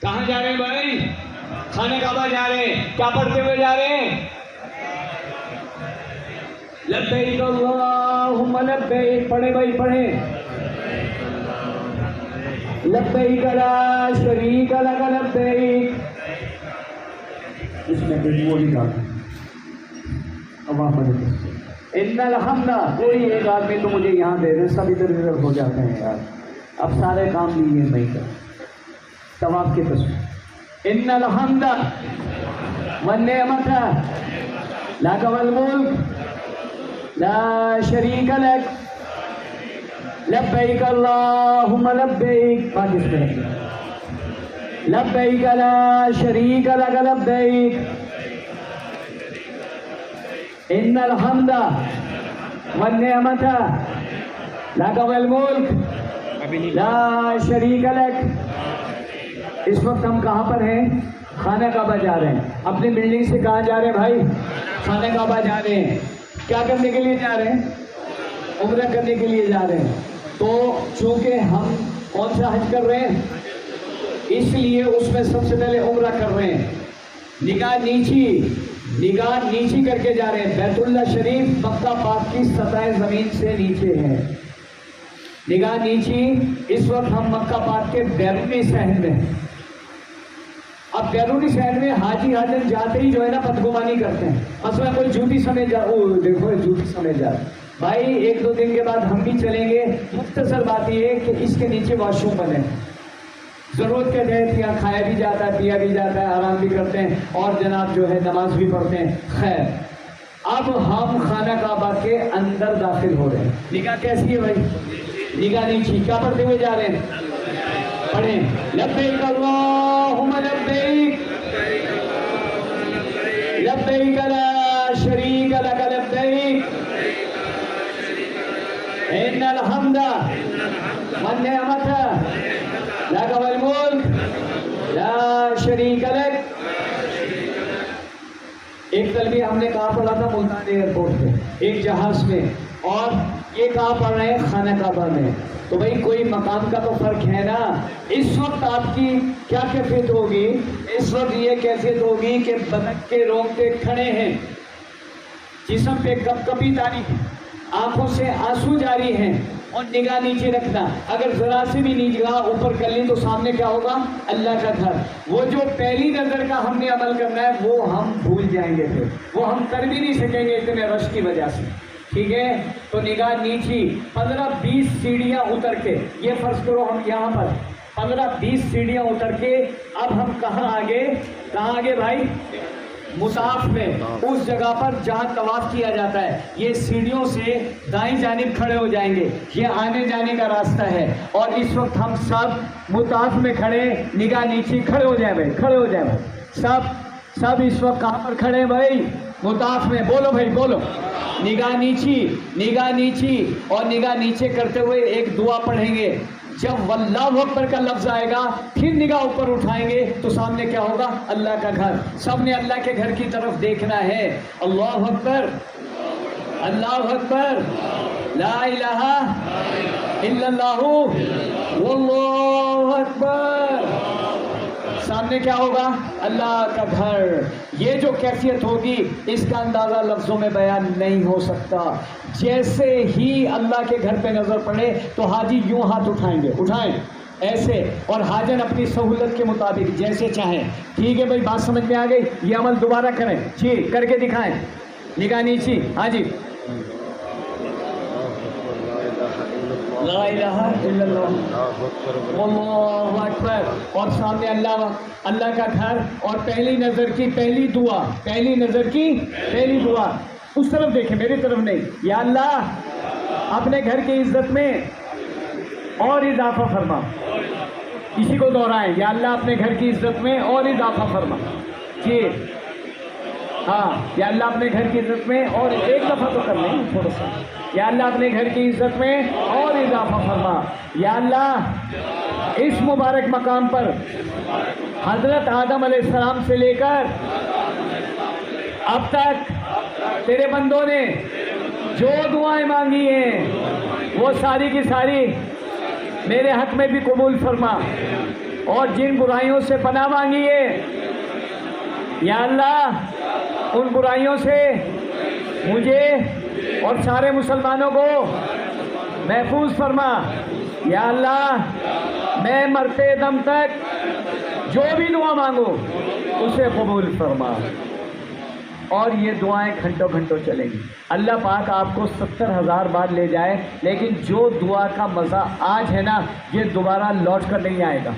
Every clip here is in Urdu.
کہاں جا رہے ہیں بھائی؟ خانہ کعبہ جا رہے ہیں. کیا پڑھتے ہوئے جا رہے ہیں؟ لبیک اللہم لبیک. پڑھے بھائی پڑھیں. لبیک لا شریک لک لبیک. اس میں کوئی وہ نہیں ڈالتا. ان الحمد. کوئی ایک آدمی تو مجھے یہاں دے دے، سب ادھر ادھر ہو جاتے ہیں یار. اب سارے کام لیے نہیں کر طواف کی تصویر. ان الحمد والنعمت لک والملک لا شریک لک لبیک اللہم لبیک. بات اس میں لبیک لا شریک لک لبیک. ان الحمد والنعمت لک والملک لا شریک لک. اس وقت ہم کہاں پر ہیں؟ خانہ کعبہ جا رہے ہیں. اپنی بلڈنگ سے کہاں جا رہے ہیں بھائی؟ خانہ کعبہ جا رہے ہیں. کیا کرنے کے لیے جا رہے ہیں؟ عمرہ کرنے کے لیے جا رہے ہیں. تو چونکہ ہم کون سا حج کر رہے ہیں، اس لیے اس میں سب سے پہلے عمرہ کر رہے ہیں. نگاہ نیچی کر کے جا رہے ہیں. بیت اللہ شریف مکہ پاک کی سطح زمین سے نیچے ہے. نگاہ نیچی. اس وقت ہم مکہ پاک کے بیرونی صحن میں. اب بیرونی شہر میں حاجی حاجن جاتے ہی جو ہے نا بدگمانی کرتے ہیں. مثلا کوئی جوتی سمجھ جا، دیکھو جوتی سمجھ جا. بھائی ایک دو دن کے بعد ہم بھی چلیں گے. مختصر بات یہ ہے کہ اس کے نیچے واش روم بنے. ضرورت کے تحت یہاں کھایا بھی جاتا ہے، پیا بھی جاتا ہے، آرام بھی کرتے ہیں، اور جناب جو ہے نماز بھی پڑھتے ہیں. خیر، اب ہم خانہ کعبہ کے اندر داخل ہو رہے ہیں. نگاہ کیسی ہے بھائی؟ نگاہ نیچی. کیا پڑھتے ہوئے جا رہے ہیں؟ پڑھیں. لبیک اللہم لبیک لبیک لا شریک لک لبیک ان الحمد والنعمت لک والملک لا شریک لک. ایک تلبیہ ہم نے کہاں پڑھا تھا؟ ملتان ایئرپورٹ پہ ایک جہاز میں. اور یہ کہاں پڑھ رہے ہیں؟ خانہ کعبہ میں. تو بھائی کوئی مقام کا تو فرق ہے نا. اس وقت آپ کی کیا کیفیت ہوگی؟ اس وقت یہ کیفیت ہوگی کہ بدن کے رونگٹے کھڑے ہیں، جسم پہ کپ کپی تاری، آنکھوں سے آنسو جاری ہیں، اور نگاہ نیچے رکھنا. اگر ذرا سے بھی نگاہ اوپر کر لی تو سامنے کیا ہوگا؟ اللہ کا گھر. وہ جو پہلی نظر کا ہم نے عمل کرنا ہے وہ ہم بھول جائیں گے، پھر وہ ہم کر بھی نہیں سکیں گے اتنے رش کی وجہ سے. ٹھیک ہے؟ تو نگاہ نیچی. 15-20 سیڑھیاں اتر کے، یہ فرض کرو ہم یہاں پر 15-20 سیڑھیاں اتر کے اب ہم کہاں آگے بھائی؟ مطاف میں، اس جگہ پر جہاں طواف کیا جاتا ہے. یہ سیڑھیوں سے دائیں جانب کھڑے ہو جائیں گے. یہ آنے جانے کا راستہ ہے. اور اس وقت ہم سب مطاف میں کھڑے، نگاہ نیچی. کھڑے ہو جائیں بھائی. سب اس وقت کہاں پر کھڑے ہیں بھائی؟ مطاف میں. بولو بھائی بولو. نگاہ نیچی. اور نگاہ نیچے کرتے ہوئے ایک دعا پڑھیں گے. جب واللہ اکبر کا لفظ آئے گا پھر نگاہ اوپر اٹھائیں گے تو سامنے کیا ہوگا؟ اللہ کا گھر. سب نے اللہ کے گھر کی طرف دیکھنا ہے. اللہ اکبر، اللہ اکبر، لا الہ الا اللہ واللہ اکبر. سامنے کیا ہوگا؟ اللہ کا گھر. یہ جو کیفیت ہوگی اس کا اندازہ لفظوں میں بیان نہیں ہو سکتا. جیسے ہی اللہ کے گھر پہ نظر پڑے تو حاجی یوں ہاتھ اٹھائیں ایسے، اور حاجن اپنی سہولت کے مطابق جیسے چاہیں. ٹھیک ہے بھائی، بات سمجھ میں آ گئی؟ یہ عمل دوبارہ کریں. جی کر کے دکھائیں. نگاہ نیچی. ہاں جی. لا الہ الا اللہ اللہ اکبر. اور سامنے اللہ کا گھر. اور پہلی نظر کی پہلی دعا اس طرف دیکھیں، میری طرف نہیں. یا اللہ اپنے گھر کی عزت میں اور اضافہ فرما. اسی کو دہرائیں. یا اللہ اپنے گھر کی عزت میں اور اضافہ فرما. جی ہاں. یا اللہ اپنے گھر کی عزت میں، اور ایک دفعہ تو کر لیں تھوڑا سا. یا اللہ اپنے گھر کی عزت میں اور اضافہ فرما. یا اللہ اس مبارک مقام پر حضرت آدم علیہ السلام سے لے کر اب تک تیرے بندوں نے جو دعائیں مانگی ہیں وہ ساری کی ساری میرے حق میں بھی قبول فرما. اور جن برائیوں سے پناہ مانگیے یا اللہ ان برائیوں سے مجھے اور سارے مسلمانوں کو محفوظ فرما یا اللہ میں مرتے دم تک جو بھی دعا مانگو اسے قبول فرما اور یہ دعائیں گھنٹوں گھنٹوں چلیں گی اللہ پاک آپ کو 70,000 بار لے جائے لیکن جو دعا کا مزہ آج ہے نا یہ دوبارہ لوٹ کر نہیں آئے گا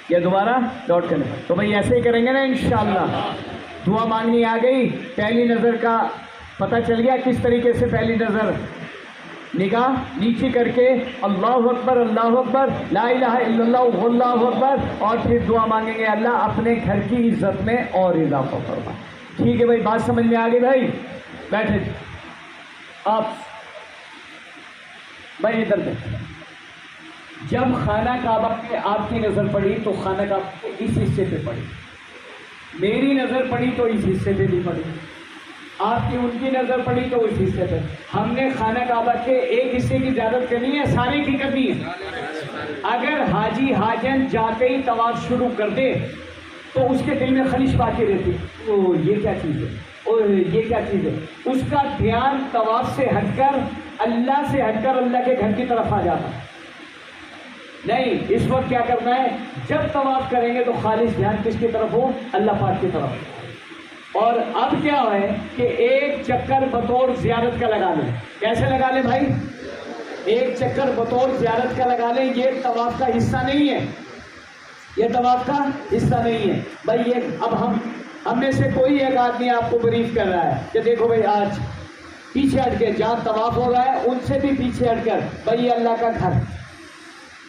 یہ دوبارہ لوٹ کر نہیں تو بھائی ایسے ہی کریں گے نا انشاءاللہ دعا مانگنی آ گئی پہلی نظر کا پتہ چل گیا کس طریقے سے پہلی نظر نگاہ نیچے کر کے اللہ اکبر لا الہ الا اللہ واللہ اکبر اور پھر دعا مانگیں گے اللہ اپنے گھر کی عزت میں اور اضافہ فرما ٹھیک ہے بھائی بات سمجھ میں آ گئی بھائی بیٹھے آپ بھائی ادھر بیٹھے جب خانہ کعبہ پہ آپ کی نظر پڑی تو خانہ کعبہ کے اس حصے پہ پڑی میری نظر پڑی تو اس حصے پہ بھی پڑی آپ کی ان کی نظر پڑی تو اس حصے پہ ہم نے خانہ کعبہ کے ایک حصے کی زیارت کرنی ہے سارے کی کرنی ہے اگر حاجی حاجن جاتے ہی طواف شروع کر دے تو اس کے دل میں خلش باقی رہتی او یہ کیا چیز ہے او یہ کیا چیز ہے اس کا دھیان طواف سے ہٹ کر اللہ کے گھر کی طرف آ جاتا نہیں اس وقت کیا کرنا ہے جب طواف کریں گے تو خالص دھیان کس کی طرف ہو اللہ پاک کی طرف اور اب کیا ہے کہ ایک چکر بطور زیارت کا لگا لیں کیسے لگا لیں بھائی ایک چکر بطور زیارت کا لگا لیں یہ طواف کا حصہ نہیں ہے یہ طواف کا حصہ نہیں ہے بھائی یہ اب ہم میں سے کوئی ایک آدمی آپ کو بریف کر رہا ہے کہ دیکھو بھائی آج پیچھے ہٹ کے جہاں طواف ہو رہا ہے ان سے بھی پیچھے ہٹ کر بھائی یہ اللہ کا گھر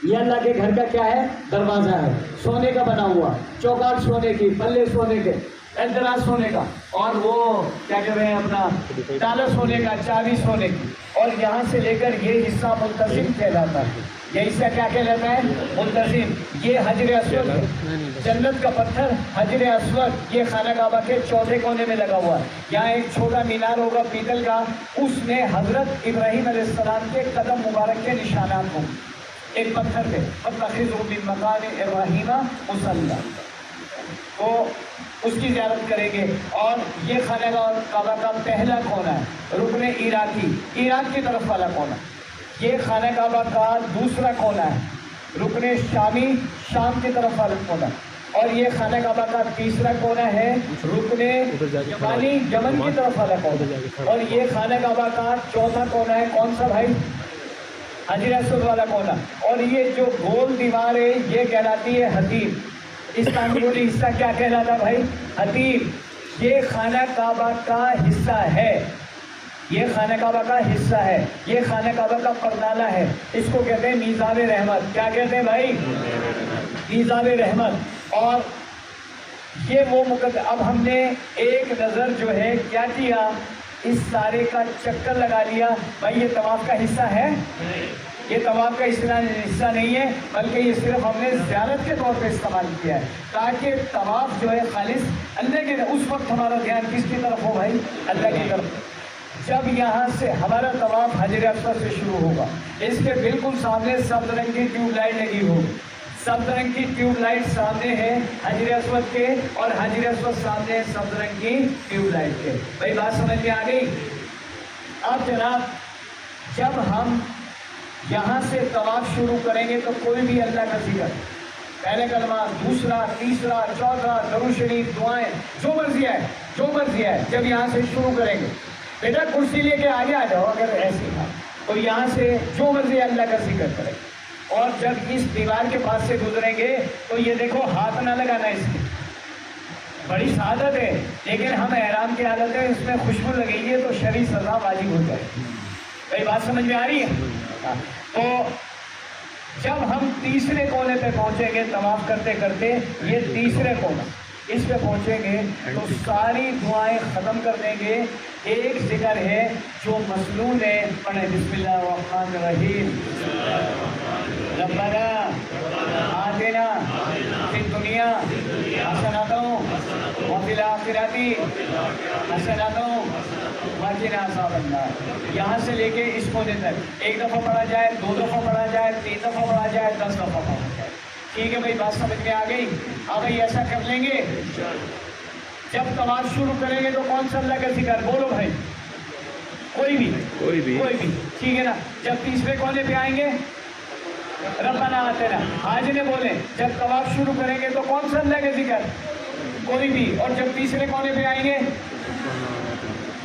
یہ اللہ کے گھر کا کیا ہے دروازہ ہے سونے کا بنا ہوا چوکاٹ سونے کی پلے سونے کے اعتراض سونے کا اور وہ کیا کہہ رہے ہیں اپنا تالا سونے کا چابی سونے کی اور یہاں سے لے کر یہ حصہ ملتزم کہلاتا ہے یہ حصہ کیا کہلاتا ہے ملتزم یہ حجر اسود جنت کا پتھر حجر اسود یہ خانہ کعبہ کے چوتھے کونے میں لگا ہوا ہے یہاں ایک چھوٹا مینار ہوگا پیتل کا اس میں حضرت ابراہیم علیہ السلام کے قدم مبارک کے نشانات ہوں ایک پتھر پہ وَاتَّخِذُوا مِن مَّقَامِ إِبْرَاهِيمَ مُصَلًّى تو اس کی زیارت کریں گے اور یہ خانہ کعبہ کا پہلا کونا ہے رکن عراق کی طرف والا کونا یہ خانہ کعبہ کا دوسرا کونا ہے رکن شامی شام کی طرف والا کونا اور یہ خانہ کعبہ کا تیسرا کونا ہے رکن یمن کی طرف والا کونا اور یہ خانہ کعبہ کا چوتھا کونا ہے کون سا بھائی حجر اسود والا کونا اور یہ جو گول دیوار ہے یہ کہلاتی ہے حتیم استنبولی حصہ کیا کہلاتا بھائی حتیم یہ خانہ کعبہ کا حصہ ہے یہ خانہ کعبہ کا حصہ ہے یہ خانہ کعبہ کا پردانہ ہے اس کو کہتے ہیں میزاب رحمت کیا کہتے ہیں بھائی میزاب رحمت اور یہ وہ مقدس اب ہم نے ایک نظر جو ہے کیا کیا اس سارے کا چکر لگا لیا بھائی یہ طواف کا حصہ ہے یہ طواف کا حصہ نہیں ہے بلکہ یہ صرف ہم نے زیارت کے طور پہ استعمال کیا ہے تاکہ طواف جو ہے خالص اللہ کے اس وقت ہمارا دھیان کس کی طرف ہو بھائی اللہ کی طرف جب یہاں سے ہمارا طواف حجر اسود سے شروع ہوگا اس کے بالکل سامنے سبز رنگ کی ٹیوب لائٹ لگی ہوگی سبز رنگ کی ٹیوب لائٹ سامنے ہے حجر اسود کے اور حجر اسود سامنے ہے سبز رنگ کی ٹیوب لائٹ کے بھائی بات سمجھ میں آ گئی اب جناب جب ہم یہاں سے طواف شروع کریں گے تو کوئی بھی اللہ کا ذکر پہلے کلمہ دوسرا تیسرا چوتھا درود شریف دعائیں جو مرضی ہے جب یہاں سے شروع کریں گے بیٹا کرسی لے کے آگے آ جاؤ اگر ایسی تھا تو یہاں سے جو مرضی اللہ کا ذکر کریں اور جب اس دیوار کے پاس سے گزریں گے تو یہ دیکھو ہاتھ نہ لگانا اس میں بڑی سعادت ہے لیکن ہم احرام کی حالت ہے اس میں خوشبو لگے گی تو شرعی سزا واجب ہو جائے بھائی بات سمجھ میں آ رہی ہے تو جب ہم تیسرے کونے پہ پہنچیں گے طواف کرتے کرتے یہ تیسرے کونا اس پہ پہنچیں گے تو ساری دعائیں ختم کر دیں گے ایک ذکر ہے جو مسنون ہے پڑھیں بسم اللہ الرحمن الرحیم ربنا آتنا فی الدنیا حسنۃ وفی الآخرۃ حسنۃ وقنا عذاب النار یہاں سے لے کے اس کونے تک ایک دفعہ پڑھا جائے دو دفعہ پڑھا جائے تین دفعہ پڑھا جائے 10 دفعہ پڑھا جائے ٹھیک ہے بھائی، بات سمجھ میں آ گئی؟ ہاں بھائی ایسا کر لیں گے، جب طواف شروع کریں گے تو کون سا اللہ کا ذکر بولو بھائی؟ کوئی بھی، ٹھیک ہے نا؟ جب تیسرے کونے پہ آئیں گے ربنا آتنا، آج نے بولے جب طواف شروع کریں گے تو کون سا اللہ کا ذکر؟ کوئی بھی، اور جب تیسرے کونے پہ آئیں گے،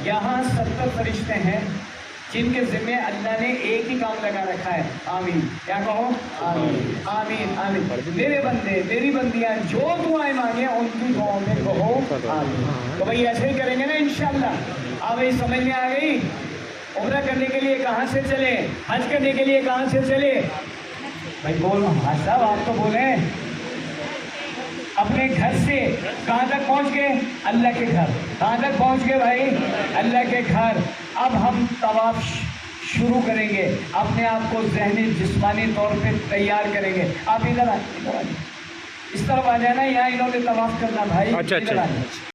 یہاں 70 فرشتے ہیں جن کے ذمہ اللہ نے ایک ہی کام لگا رکھا ہے، آمین، کیا کہو؟ آمین آمین آمین۔ میرے بندے میری بندیاں جو دعائیں مانگے ان کی دعاؤں میں کہو آمین۔ تو بھائی ایسے ہی کریں گے نا انشاءاللہ؟ بھائی سمجھ میں آ گئی؟ عمرہ کرنے کے لیے کہاں سے چلے؟ حج کرنے کے لیے کہاں سے چلے؟ بھائی بول حاج صاحب آپ تو بولیں، اپنے گھر سے کہاں تک پہنچ گئے؟ اللہ کے گھر۔ کہاں تک پہنچ گئے بھائی؟ اللہ کے گھر۔ اب ہم طواف شروع کریں گے، اپنے آپ کو ذہنی جسمانی طور پہ تیار کریں گے۔ آپ ادھر آئیں، اس طرف آ جانا، یہاں انہوں نے طواف کرنا بھائی، ادھر آ جائیں۔